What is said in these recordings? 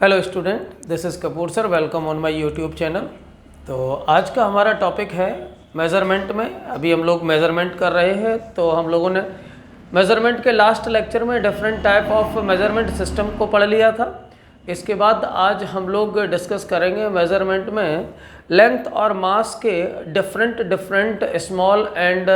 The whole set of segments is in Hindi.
Hello student, this is Kapoor sir. Welcome on my YouTube channel. तो आज का हमारा टॉपिक है मेज़रमेंट में। अभी हम लोग मेज़रमेंट कर रहे हैं। तो हम लोगों ने मेज़रमेंट के लास्ट लेक्चर में different type of measurement system को पढ़ लिया था। इसके बाद आज हम लोग डिस्कस करेंगे मेज़रमेंट में लेंथ और मास के different small and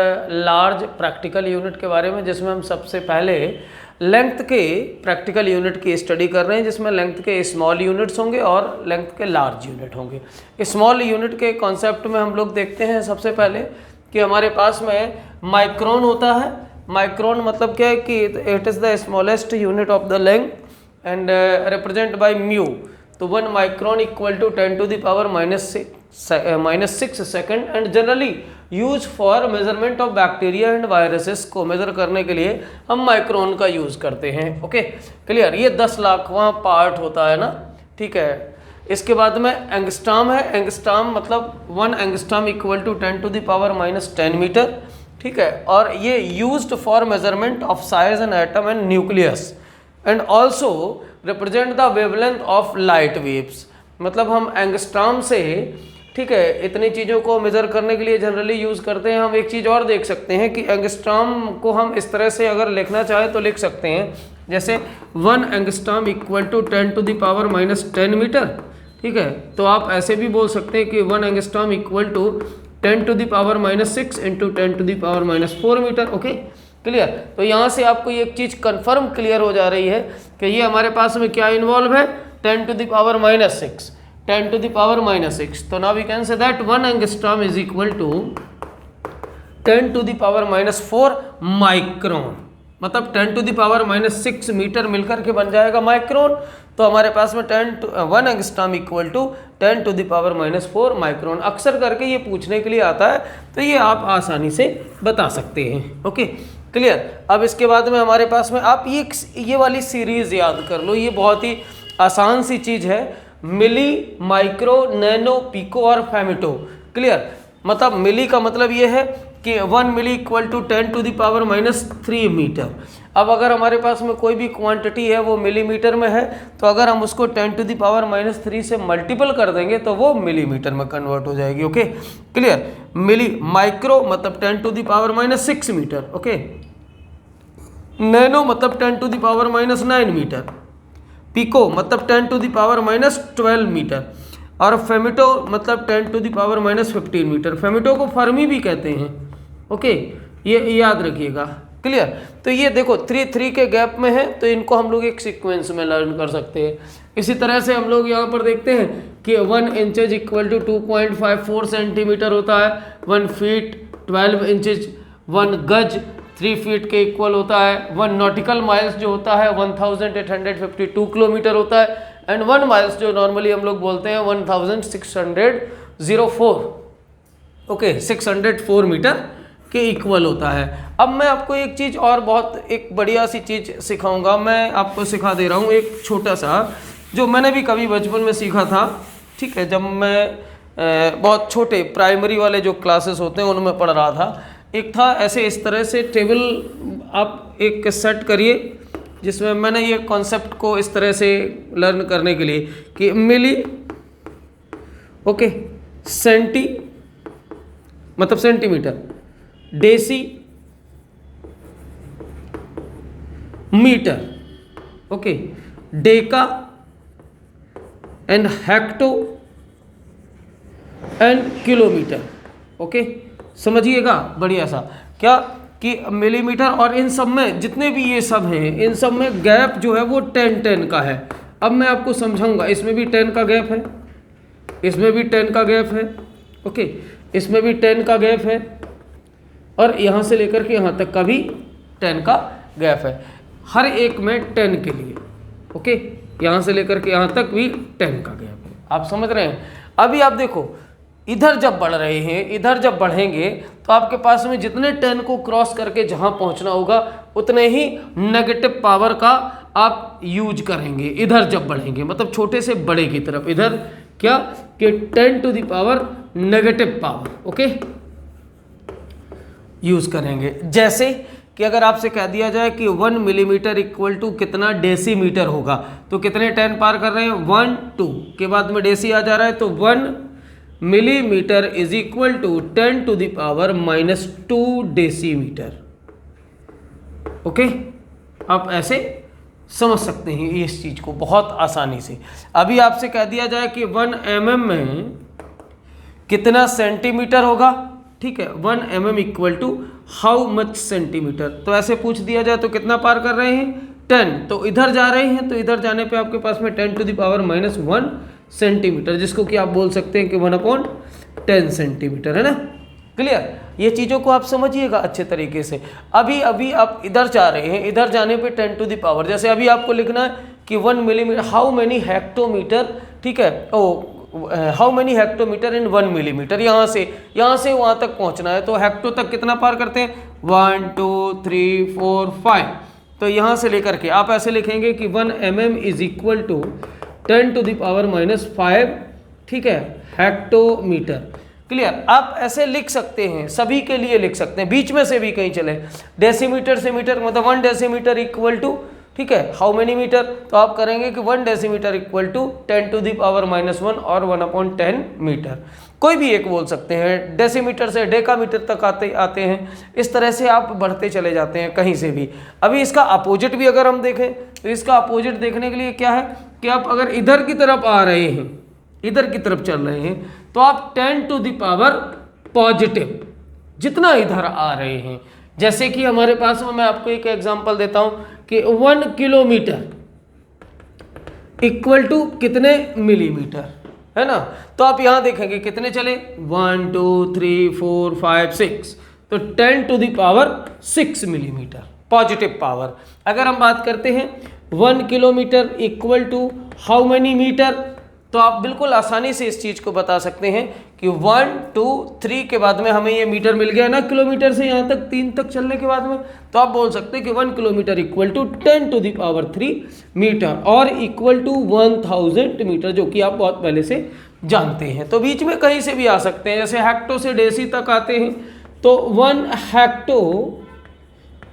large practical unit के बारे में, जिसमें हम सबसे पहले लेंथ के प्रैक्टिकल यूनिट की स्टडी कर रहे हैं, जिसमें लेंथ के स्मॉल यूनिट्स होंगे और लेंथ के लार्ज यूनिट होंगे। स्मॉल यूनिट के कॉन्सेप्ट में हम लोग देखते हैं सबसे पहले कि हमारे पास में माइक्रोन होता है। माइक्रोन मतलब क्या है कि it is the smallest unit of the length and represent by mu. तो 1 micron equal to 10 to the power -6 second and generally use for measurement of bacteria and viruses को मेजर करने के लिए हम माइक्रोन का यूज करते हैं। Okay, clear. ये 10 लाखवां पार्ट होता है ना, ठीक है। इसके बाद में एंगस्ट्रॉम है। एंगस्ट्रॉम मतलब 1 angstrom equal to 10 to the power -10 metre, ठीक है। और ये used for measurement of size and atom and nucleus and also represent the wavelength of light waves. मतलब हम एंगस्ट्रॉम से, ठीक है, इतनी चीज़ों को मेज़र करने के लिए जनरली यूज़ करते हैं। हम एक चीज़ और देख सकते हैं कि एंगस्ट्रॉम को हम इस तरह से अगर लिखना चाहें तो लिख सकते हैं, जैसे 1 angstrom equal to 10 to the power -10 metre, ठीक है। तो आप ऐसे भी बोल सकते हैं कि 1 angstrom equal to 10 to the power -6 into 10 to the power -4 metre. Okay, clear. तो यहाँ से आपको एक चीज़ कन्फर्म क्लियर हो जा रही है कि ये हमारे पास में क्या इन्वॉल्व है, 10 to the power -6, 10 to the power -6। तो now we can say that 1 angstrom is equal to 10 to the power -4 micron. मतलब 10 to the power -6 मीटर मिलकर के बन जाएगा माइक्रोन। तो हमारे पास में 1 angstrom equal to 10 to the power -4 micron. अक्सर करके ये पूछने के लिए आता है, तो ये आप आसानी से बता सकते हैं। Okay, clear. अब इसके बाद में हमारे पास में आप ये वाली सीरीज़ याद कर लो। ये बहुत ही आसान सी चीज़ है। मिली, माइक्रो, नैनो, पिको और फेमिटो। क्लियर। मतलब मिली का मतलब ये है कि 1 milli equal to 10 to the power -3 metre. अब अगर हमारे पास में कोई भी क्वांटिटी है वो मिलीमीटर में है, तो अगर हम उसको 10 to the power -3 से मल्टीपल कर देंगे तो वो मिलीमीटर में कन्वर्ट हो जाएगी। Okay, clear. मिली, माइक्रो मतलब 10 to the power -6 metre. Okay, nano मतलब 10 to the power -9 metre. Pico मतलब 10 to the power -12 मीटर। और फेमिटो मतलब 10 to the power -15 metre. Femto को फर्मी भी कहते हैं। ओके, ये याद रखिएगा। क्लियर। तो ये देखो 3 के गैप में है, तो इनको हम लोग एक सीक्वेंस में लर्न कर सकते हैं। इसी तरह से हम लोग यहाँ पर देखते हैं कि 1 इंचेज इक्वल टू 2.54 सेंटीमीटर होता है। 1 फीट 12 इंचेज, 1 गज 3 फीट के इक्वल होता है। 1 नॉटिकल माइल्स जो होता है 1852 किलोमीटर होता है। एंड 1 माइल्स जो नॉर्मली हम लोग बोलते हैं 1604, ओके, 604 मीटर के इक्वल होता है। अब मैं आपको एक चीज़ और बहुत एक बढ़िया सी चीज़ सिखाऊंगा। मैं आपको सिखा दे रहा हूँ एक छोटा सा, जो मैंने भी कभी बचपन में सीखा था, ठीक है। जब मैं बहुत छोटे प्राइमरी वाले जो क्लासेस होते हैं उनमें पढ़ रहा था। एक था ऐसे इस तरह से टेबल आप एक सेट करिए, जिसमें मैंने ये कॉन्सेप्ट को इस तरह से लर्न करने के लिए कि मिली, ओके, सेंटी मतलब centimetre, deci metre, okay, deca and hecto and kilometre. Okay, समझिएगा बढ़िया सा क्या कि मिलीमीटर। और इन सब में जितने भी ये सब हैं, इन सब में गैप जो है वो 10 का है। अब मैं आपको समझाऊंगा। इसमें भी 10 का गैप है, इसमें भी 10 का गैप है, ओके, इसमें भी 10 का गैप है, और यहाँ से लेकर के यहाँ तक का भी 10 का गैप है। हर एक में 10 के लिए, ओके, यहाँ से लेकर के यहाँ तक भी 10 का गैप है। आप समझ रहे हैं। अभी आप देखो, इधर जब बढ़ रहे हैं, इधर जब बढ़ेंगे तो आपके पास में जितने 10 को क्रॉस करके जहाँ पहुँचना होगा उतने ही नेगेटिव पावर का आप यूज करेंगे। इधर जब बढ़ेंगे मतलब छोटे से बड़े की तरफ, इधर क्या कि 10 to the power -power, okay, use करेंगे। जैसे कि अगर आपसे कह दिया जाए कि 1 मिलीमीटर इक्वल टू कितना डेसीमीटर होगा, तो कितने 10 पार कर रहे हैं, 1 2 के बाद में डेसी आ जा रहा है, तो 1 millimetre is equal to 10 to the power -2 decimetre. Okay, आप ऐसे समझ सकते हैं इस चीज को बहुत आसानी से। अभी आपसे कह दिया जाए कि 1 mm में कितना सेंटीमीटर होगा, ठीक है, 1 mm equal to how much centimetre, तो ऐसे पूछ दिया जाए तो कितना पार कर रहे हैं, 10, तो इधर जा रहे हैं, तो इधर जाने पे आपके पास में 10 टू द पावर -1 सेंटीमीटर, जिसको कि आप बोल सकते हैं कि 1/10 सेंटीमीटर, है ना। क्लियर, ये चीज़ों को आप समझिएगा अच्छे तरीके से। अभी आप इधर जा रहे हैं, इधर जाने पे 10 टू द पावर, जैसे अभी आपको लिखना है कि 1 मिलीमीटर, हाउ मेनी हेक्टोमीटर, ठीक है, how many hectometre in 1 millimetre, यहाँ से वहाँ तक पहुँचना है, तो हेक्टो तक कितना पार करते हैं, 1 2 3 4 5, तो यहाँ से लेकर के आप ऐसे लिखेंगे कि 1 mm is equal to 10 to the power -5, ठीक है, हेक्टोमीटर। क्लियर, आप ऐसे लिख सकते हैं, सभी के लिए लिख सकते हैं, बीच में से भी कहीं चले, डेसीमीटर से मीटर मतलब 1 डेसीमीटर इक्वल टू, ठीक है, हाउ मेनी मीटर, तो आप करेंगे कि 1 decimetre equal to 10 to the power -1 और 1/10 मीटर, कोई भी एक बोल सकते हैं, डेसीमीटर से डेकामीटर तक आते हैं, इस तरह से आप बढ़ते चले जाते हैं कहीं से भी। अभी इसका अपोजिट भी अगर हम देखें, तो इसका अपोजिट देखने के लिए क्या है कि आप अगर इधर की तरफ आ रहे हैं, इधर की तरफ चल रहे हैं, तो आप 10 टू द पावर पॉजिटिव जितना इधर आ रहे हैं, जैसे कि हमारे पास में, मैं आपको एक एग्जांपल देता हूं कि 1 किलोमीटर इक्वल टू कितने मिलीमीटर, है ना, तो आप यहां देखेंगे कितने चले, 1 2 3 4 5 6, तो 10 to the power 6 millimetre positive power. अगर हम बात करते हैं 1 kilometre equal to how many metre, तो आप बिल्कुल आसानी से इस चीज़ को बता सकते हैं कि 1 2 3 के बाद में हमें ये मीटर मिल गया ना, किलोमीटर से यहाँ तक 3 तक चलने के बाद में, तो आप बोल सकते हैं कि 1 kilometre equal to 10 to the power 3 metre और इक्वल टू 1000 मीटर, जो कि आप बहुत पहले से जानते हैं। तो बीच में कहीं से भी आ सकते हैं, जैसे हेक्टो से डेसी तक आते हैं, तो 1 hecto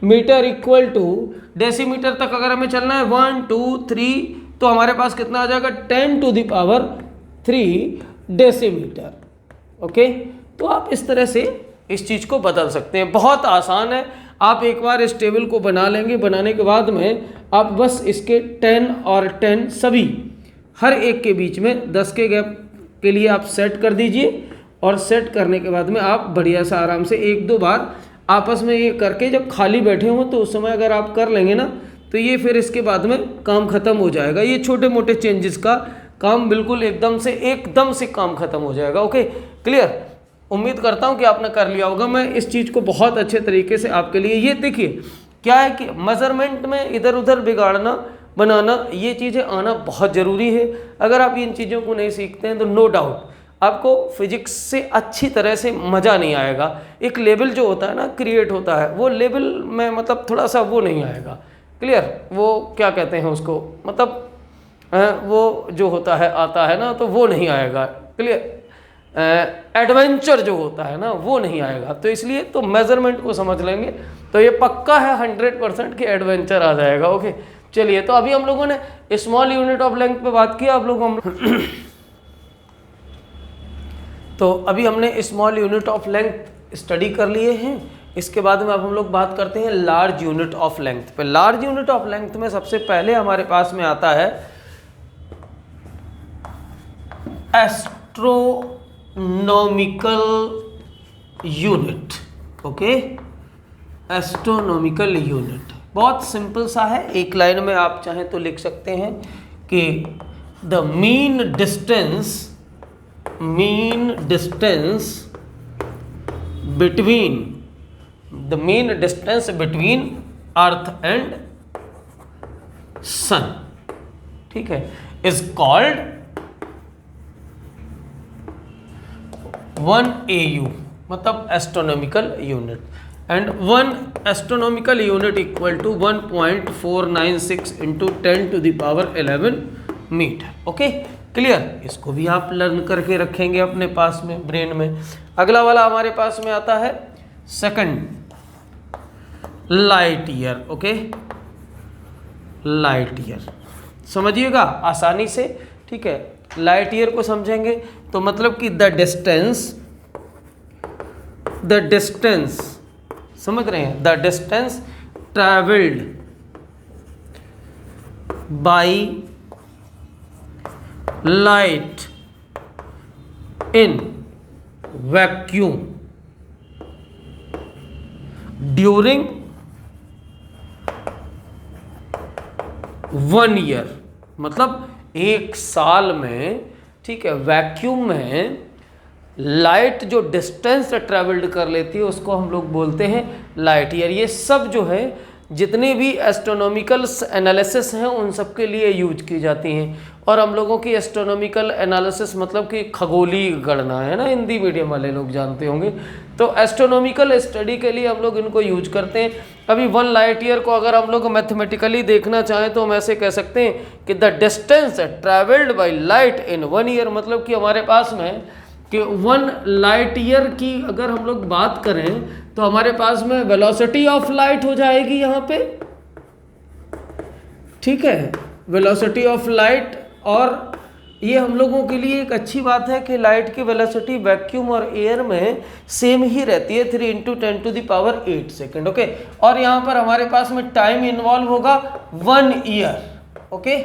metre equal to decimetre तक अगर हमें चलना है 1 2 3, तो हमारे पास कितना आ जाएगा, 10 to the power 3 decimetre. Okay, तो आप इस तरह से इस चीज़ को बदल सकते हैं, बहुत आसान है। आप एक बार इस टेबल को बना लेंगे, बनाने के बाद में आप बस इसके 10 और 10 सभी हर एक के बीच में 10 के गैप के लिए आप सेट कर दीजिए, और सेट करने के बाद में आप बढ़िया सा आराम से 1-2 बार आपस में ये करके जब खाली बैठे हों, तो उस समय अगर आप कर लेंगे ना, तो ये फिर इसके बाद में काम खत्म हो जाएगा। ये छोटे मोटे चेंजेस का काम बिल्कुल एकदम से काम खत्म हो जाएगा। ओके, क्लियर, उम्मीद करता हूँ कि आपने कर लिया होगा। मैं इस चीज़ को बहुत अच्छे तरीके से आपके लिए, ये देखिए क्या है कि मेजरमेंट में इधर उधर बिगाड़ना बनाना, ये चीज़ें आना बहुत ज़रूरी है। अगर आप इन चीज़ों को नहीं सीखते हैं तो नो डाउट आपको फिजिक्स से अच्छी तरह से मज़ा नहीं आएगा। एक लेवल जो होता है ना क्रिएट होता है, वो लेवल में मतलब थोड़ा सा वो नहीं आएगा। क्लियर, वो क्या कहते हैं उसको, मतलब वो जो होता है आता है ना, तो वो नहीं आएगा। क्लियर, एडवेंचर जो होता है ना वो नहीं आएगा। तो इसलिए तो मेजरमेंट को समझ लेंगे तो ये पक्का है 100% कि एडवेंचर आ जाएगा। ओके, चलिए, तो अभी हम लोगों ने स्मॉल यूनिट ऑफ लेंथ पे बात किया। आप लोग तो अभी हमने small unit of length study कर लिए हैं। इसके बाद में अब हम लोग बात करते हैं लार्ज यूनिट ऑफ लेंथ पे। लार्ज यूनिट ऑफ लेंथ में सबसे पहले हमारे पास में आता है astronomical unit. Okay, astronomical unit बहुत सिंपल सा है, एक लाइन में आप चाहें तो लिख सकते हैं कि the mean distance between earth and sun, ठीक है, इज कॉल्ड 1 AU, मतलब astronomical unit, and 1 astronomical unit equal to 1.496 into 10 to the power 11 metre. Okay, clear, इसको भी आप लर्न करके रखेंगे अपने पास में ब्रेन में। अगला वाला हमारे पास में आता है second light year. Okay, light year समझिएगा आसानी से, ठीक है। लाइट ईयर को समझेंगे तो मतलब कि द डिस्टेंस समझ रहे हैं, the distance travelled by light in vacuum during 1 year, मतलब 1 साल में, ठीक है, वैक्यूम में लाइट जो डिस्टेंस ट्रेवल्ड कर लेती है उसको हम लोग बोलते हैं लाइट ईयर। ये सब जो है जितने भी एस्ट्रोनॉमिकल एनालिसिस हैं उन सब के लिए यूज की जाती हैं। और हम लोगों की एस्ट्रोनॉमिकल एनालिसिस मतलब कि खगोलीय गणना है ना, हिंदी मीडियम वाले लोग जानते होंगे। तो एस्ट्रोनॉमिकल स्टडी के लिए हम लोग इनको यूज करते हैं। अभी 1 लाइट ईयर को अगर हम लोग मैथमेटिकली देखना चाहें तो हम ऐसे कह सकते हैं कि the distance travelled by light in 1 year, मतलब कि हमारे पास में कि 1 लाइट ईयर की अगर हम लोग बात करें तो हमारे पास में वेलोसिटी ऑफ लाइट हो जाएगी यहाँ पे, ठीक है, वेलोसिटी ऑफ लाइट। और ये हम लोगों के लिए एक अच्छी बात है कि लाइट की वेलोसिटी वैक्यूम और एयर में सेम ही रहती है, 3 × 10⁸ सेकेंड। ओके, और यहाँ पर हमारे पास में टाइम इन्वॉल्व होगा 1 ईयर। Okay,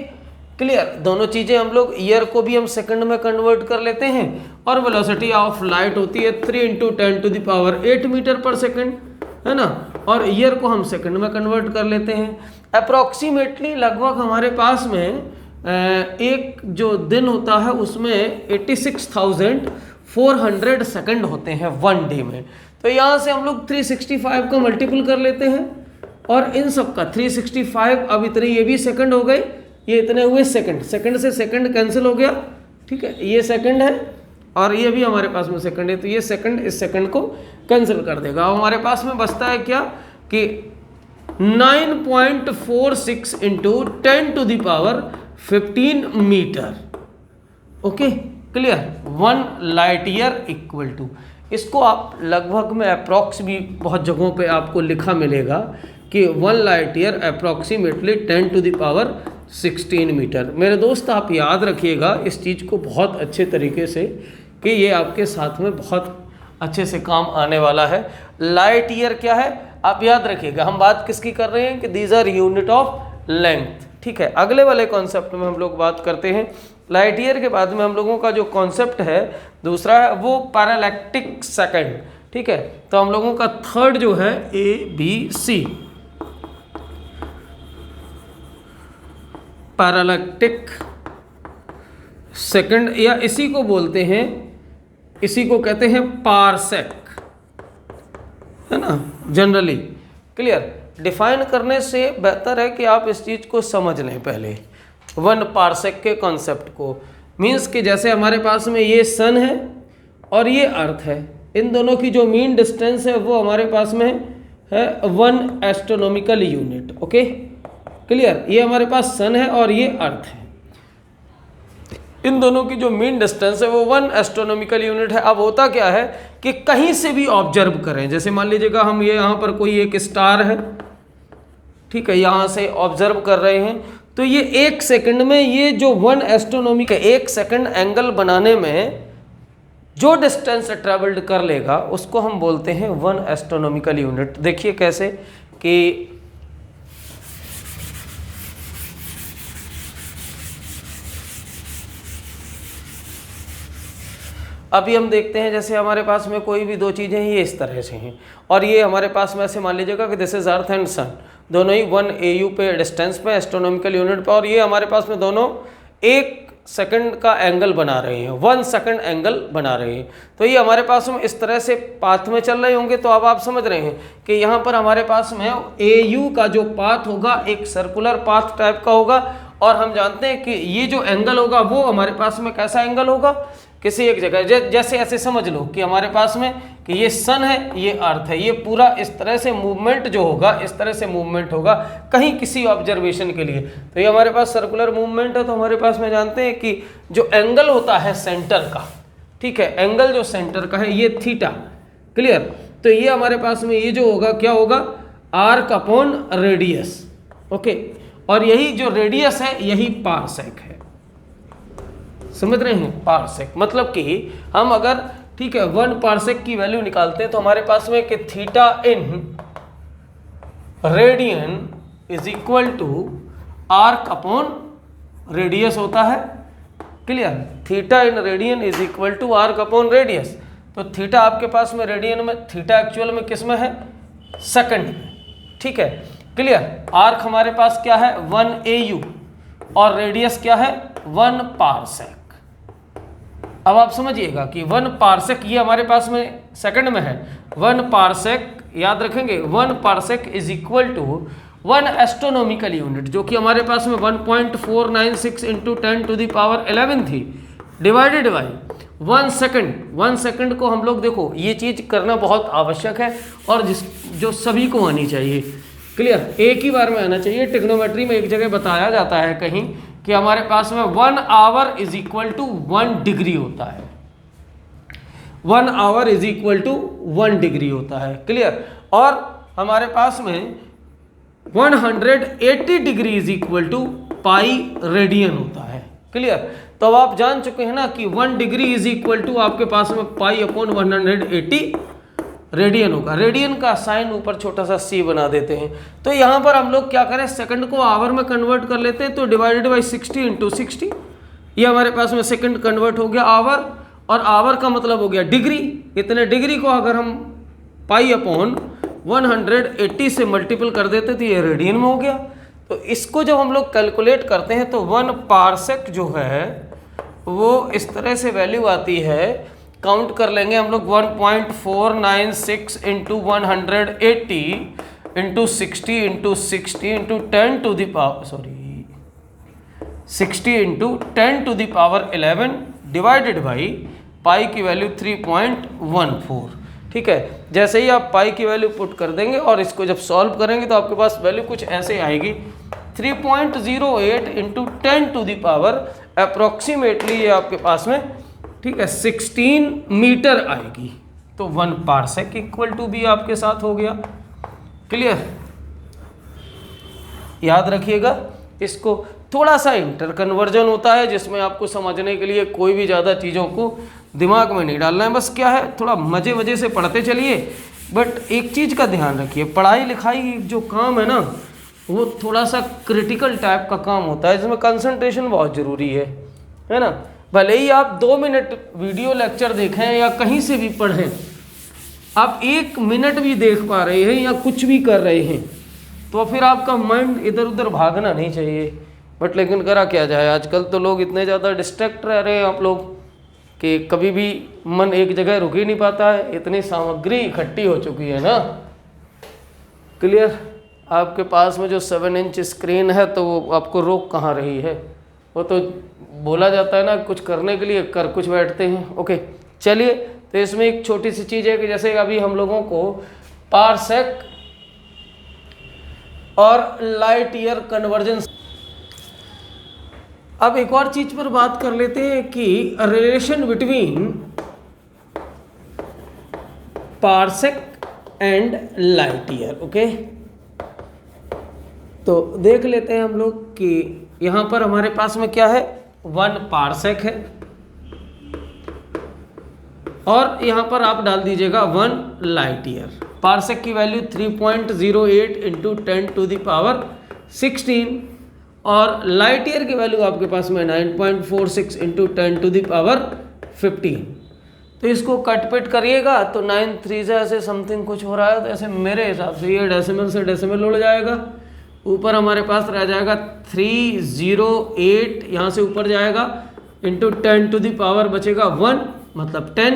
clear. दोनों चीज़ें हम लोग, ईयर को भी हम सेकंड में कन्वर्ट कर लेते हैं और वेलोसिटी ऑफ लाइट होती है 3 × 10⁸ मीटर पर सेकंड, है ना, और ईयर को हम सेकंड में कन्वर्ट कर लेते हैं। अप्रॉक्सीमेटली लगभग हमारे पास में एक जो दिन होता है उसमें 86,400 सेकंड होते हैं 1 डे में। तो यहाँ से हम लोग 365 को मल्टीपल कर लेते हैं और इन सब का 365, अब इतने ये भी सेकंड हो गए, ये इतने हुए सेकंड, सेकंड से सेकंड कैंसिल हो गया, ठीक है, ये सेकंड है और ये भी हमारे पास में सेकंड है, तो ये सेकंड इस सेकंड को कैंसिल कर देगा। अब हमारे पास में बचता है क्या कि 9.46 × 10⁻15 metre. Okay, clear. 1 light year equal to, इसको आप लगभग में अप्रॉक्स भी बहुत जगहों पे आपको लिखा मिलेगा कि 1 लाइट ईयर अप्रॉक्सीमेटली 10⁻16 मीटर। मेरे दोस्त आप याद रखिएगा इस चीज़ को बहुत अच्छे तरीके से कि ये आपके साथ में बहुत अच्छे से काम आने वाला है। लाइट ईयर क्या है आप याद रखिएगा, हम बात किसकी कर रहे हैं कि these are unit of length, ठीक है। अगले वाले कॉन्सेप्ट में हम लोग बात करते हैं। लाइट ईयर के बाद में हम लोगों का जो कॉन्सेप्ट है दूसरा है वो पैरालैक्टिक सेकंड, ठीक है। तो हम लोगों का थर्ड जो है ABC, पैरालैक्टिक सेकंड, या इसी को बोलते हैं, इसी को कहते हैं पारसेक, है ना, जनरली। क्लियर। डिफाइन करने से बेहतर है कि आप इस चीज़ को समझ लें पहले 1 पारसेक के कॉन्सेप्ट को। मीन्स कि जैसे हमारे पास में ये सन है और ये अर्थ है, इन दोनों की जो मीन डिस्टेंस है वो हमारे पास में है 1 एस्ट्रोनॉमिकल यूनिट। Okay, clear. ये हमारे पास सन है और ये अर्थ है, इन दोनों की जो मीन डिस्टेंस है वो 1 एस्ट्रोनॉमिकल यूनिट है। अब होता क्या है कि कहीं से भी ऑब्जर्व करें, जैसे मान लीजिएगा हम ये यहाँ पर कोई एक स्टार है, ठीक है, यहाँ से ऑब्जर्व कर रहे हैं, तो ये 1 सेकंड में ये जो 1 एस्ट्रोनॉमी का 1 सेकंड एंगल बनाने में जो डिस्टेंस ट्रेवल्ड कर लेगा उसको हम बोलते हैं 1 एस्ट्रोनॉमिकल यूनिट। देखिए कैसे कि अभी हम देखते हैं जैसे हमारे पास में कोई भी दो चीज़ें हैं, ये इस तरह से हैं और ये हमारे पास में ऐसे मान लीजिएगा कि दिस इज अर्थ एंड सन, दोनों ही 1 AU पे डिस्टेंस पे एस्ट्रोनॉमिकल यूनिट पे, और ये हमारे पास में दोनों 1 सेकंड का एंगल बना रहे हैं, 1 सेकंड एंगल बना रहे हैं। तो ये हमारे पास में इस तरह से पाथ में चल रहे होंगे। तो अब आप समझ रहे हैं कि यहाँ पर हमारे पास में AU का जो पाथ होगा एक सर्कुलर पाथ टाइप का होगा, और हम जानते हैं कि ये जो एंगल होगा वो हमारे पास में कैसा एंगल होगा, किसी एक जगह जैसे ऐसे समझ लो कि हमारे पास में कि ये सन है, ये अर्थ है, ये पूरा इस तरह से मूवमेंट जो होगा इस तरह से मूवमेंट होगा कहीं किसी ऑब्जर्वेशन के लिए। तो ये हमारे पास सर्कुलर मूवमेंट है। तो हमारे पास में जानते हैं कि जो एंगल होता है सेंटर का, ठीक है, एंगल जो सेंटर का है ये थीटा। क्लियर। तो ये हमारे पास में ये जो होगा क्या होगा, आर्क अपॉन रेडियस। ओके, और यही जो रेडियस है यही पारसेक है। समझ रहे हैं? पारसेक मतलब कि हम अगर, ठीक है, 1 पारसेक की वैल्यू निकालते हैं तो हमारे पास में कि theta in radian is equal to arc upon radius होता है। Clear? Theta in radian is equal to arc upon radius. तो थीटा आपके पास में रेडियन में, थीटा एक्चुअल में किस में है? सेकंड में। ठीक है, क्लियर? आर्क हमारे पास क्या है? 1 AU और रेडियस क्या है? 1 पारसेक। अब आप समझिएगा कि 1 पारसेक ये हमारे पास में सेकंड में है। 1 पारसेक याद रखेंगे, 1 parsec is equal to 1 astronomical unit, जो कि हमारे पास में 1.496 इंटू 10 टू द पावर 11 थी, डिवाइडेड बाई 1 सेकंड। 1 सेकंड को हम लोग, देखो ये चीज़ करना बहुत आवश्यक है और जो सभी को आनी चाहिए। क्लियर? एक ही बार में आना चाहिए। ट्रिग्नोमेट्री में एक जगह बताया जाता है कहीं कि हमारे पास में 1 hour is equal to 1 degree होता है। 1 hour is equal to 1 degree होता है। क्लियर? और हमारे पास में 180 degree is equal to pi radian होता है। क्लियर? तो अब आप जान चुके हैं ना कि 1 डिग्री इज इक्वल टू आपके पास में पाई अपॉन 180 रेडियन होगा। रेडियन का साइन ऊपर छोटा सा सी बना देते हैं। तो यहाँ पर हम लोग क्या करें, सेकंड को आवर में कन्वर्ट कर लेते हैं। तो डिवाइडेड बाई 60 इंटू 60, ये हमारे पास में सेकंड कन्वर्ट हो गया आवर, और आवर का मतलब हो गया डिग्री। इतने डिग्री को अगर हम पाई अपॉन 180 से मल्टीपल कर देते तो ये रेडियन में हो गया। तो इसको जब हम लोग कैलकुलेट करते हैं तो 1 पारसेक जो है वो इस तरह से वैल्यू आती है। काउंट कर लेंगे हम लोग, 1.496 into 180 into 60 into 60 into 10 to the power, sorry 60 into 10 to the power 11 divided by pi की वैल्यू 3.14। ठीक है, जैसे ही आप पाई की वैल्यू पुट कर देंगे और इसको जब सॉल्व करेंगे तो आपके पास वैल्यू कुछ ऐसे आएगी, 3.08 into 10 to the power approximately ये आपके पास में, ठीक है, 16 मीटर आएगी। तो 1 पारसेक इक्वल टू भी आपके साथ हो गया। क्लियर? याद रखिएगा इसको। थोड़ा सा इंटर कन्वर्जन होता है जिसमें आपको समझने के लिए कोई भी ज़्यादा चीज़ों को दिमाग में नहीं डालना है। बस क्या है, थोड़ा मज़े मज़े से पढ़ते चलिए। बट एक चीज़ का ध्यान रखिए, पढ़ाई लिखाई जो काम है ना वो थोड़ा सा क्रिटिकल टाइप का काम होता है जिसमें कंसंट्रेशन बहुत ज़रूरी है ना। भले ही आप 2 मिनट वीडियो लेक्चर देखें या कहीं से भी पढ़ें, आप 1 मिनट भी देख पा रहे हैं या कुछ भी कर रहे हैं तो फिर आपका माइंड इधर उधर भागना नहीं चाहिए। बट लेकिन करा क्या जाए, आजकल तो लोग इतने ज़्यादा डिस्ट्रैक्ट रह रहे हैं आप लोग कि कभी भी मन एक जगह रुक ही नहीं पाता है। इतनी सामग्री इकट्ठी हो चुकी है ना। क्लियर? आपके पास में जो 7 इंच स्क्रीन है तो वो आपको रोक कहाँ रही है। वो तो बोला जाता है ना, कुछ करने के लिए कर कुछ बैठते हैं। ओके, चलिए। तो इसमें एक छोटी सी चीज़ है कि जैसे अभी हम लोगों को पारसेक और लाइट ईयर कन्वर्जन, अब एक और चीज पर बात कर लेते हैं कि relation between parsec and light year. Okay, तो देख लेते हैं हम लोग कि यहां पर हमारे पास में क्या है, 1 पारसेक है और यहां पर आप डाल दीजिएगा 1 लाइट ईयर। पारसेक की value 3.08 into 10 to the power 16 और लाइट ईयर की वैल्यू आपके पास में 9.46 इंटू 10 टू द पावर 15। तो इसको कट पिट करिएगा तो 9 3 से ऐसे समथिंग कुछ हो रहा है। तो ऐसे मेरे हिसाब से ये डेसिमल से डेसिमल उड़ जाएगा, ऊपर हमारे पास रह जाएगा 308, यहाँ से ऊपर जाएगा इंटू 10 टू द पावर बचेगा 1 मतलब 10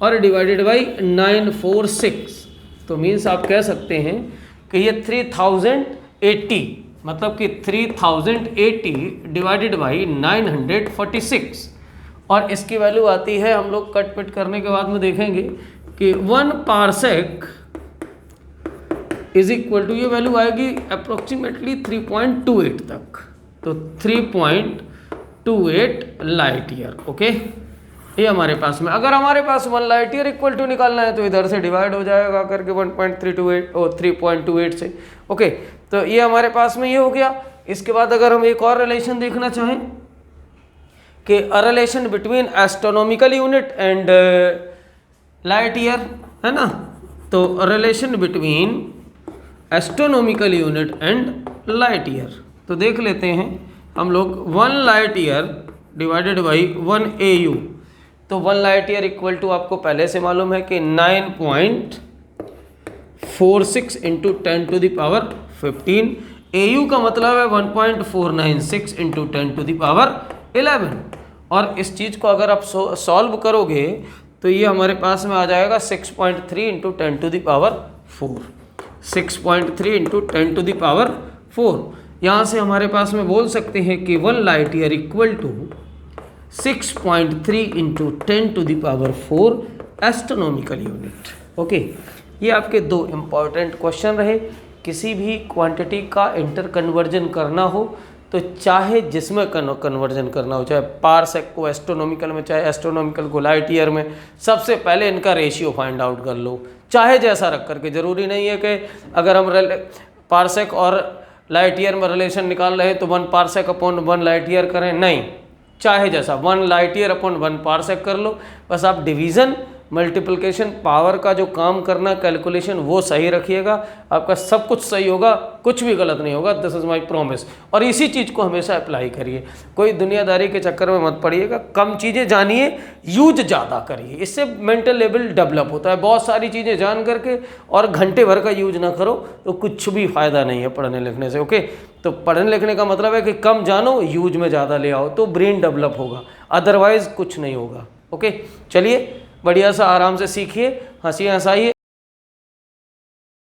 और डिवाइडेड बाई 946। तो मीन्स आप कह सकते हैं कि ये 3080 मतलब कि 3080 डिवाइडेड बाई 946 और इसकी वैल्यू आती है, हम लोग कट पिट करने के बाद में देखेंगे कि 1 पारसेक इज इक्वल टू, ये वैल्यू आएगी अप्रोक्सीमेटली 3.28 तक। तो 3.28 लाइट ईयर। ओके, ये हमारे पास में। अगर हमारे पास 1 लाइट ईयर इक्वल टू निकालना है तो इधर से डिवाइड हो जाएगा करके 1.328 और 3.28 से। ओके, तो ये हमारे पास में ये हो गया। इसके बाद अगर हम एक और रिलेशन देखना चाहें कि a relation between astronomical unit and light year, है ना, तो relation between astronomical unit and light year, तो देख लेते हैं हम लोग 1 light year divided by 1 AU। तो 1 लाइट ईयर इक्वल टू आपको पहले से मालूम है कि 9.46 इंटू 10⁻15। AU का मतलब है 1.496 इंटू 10⁻11। और इस चीज़ को अगर आप सॉल्व करोगे तो ये हमारे पास में आ जाएगा 6.3 इंटू 10⁻4। 6.3 इंटू 10⁻4। यहाँ से हमारे पास में बोल सकते हैं कि 1 light year equal to 6.3 into 10⁻4 astronomical unit. Okay, ये आपके 2 इम्पॉर्टेंट क्वेश्चन रहे। किसी भी क्वांटिटी का इंटर कन्वर्जन करना हो तो चाहे जिसमें कन्वर्जन करना हो, चाहे पारसेक को एस्ट्रोनॉमिकल में, चाहे एस्ट्रोनॉमिकल को लाइट ईयर में, सबसे पहले इनका रेशियो फाइंड आउट कर लो। चाहे जैसा रख करके, ज़रूरी नहीं है कि अगर हम पारसेक और लाइट ईयर में रिलेशन निकाल रहे हैं तो 1 पारसेक अपॉन 1 लाइट ईयर करें, नहीं, चाहे जैसा 1 लाइट ईयर अपॉन 1 पारसेक कर लो। बस आप डिवीज़न, मल्टीप्लिकेशन, पावर का जो काम करना कैलकुलेशन वो सही रखिएगा, आपका सब कुछ सही होगा, कुछ भी गलत नहीं होगा। This is my promise. और इसी चीज़ को हमेशा अप्लाई करिए, कोई दुनियादारी के चक्कर में मत पड़िएगा। कम चीज़ें जानिए, यूज ज़्यादा करिए, इससे मेंटल लेवल डेवलप होता है। बहुत सारी चीज़ें जान करके और घंटे भर का यूज ना करो तो कुछ भी फ़ायदा नहीं है पढ़ने लिखने से। ओके, तो पढ़ने लिखने का मतलब है कि कम जानो, यूज में ज़्यादा ले आओ, तो ब्रेन डेवलप होगा, अदरवाइज कुछ नहीं होगा। ओके, चलिए बढ़िया सा आराम से सीखिए, हंसी हंसाइए।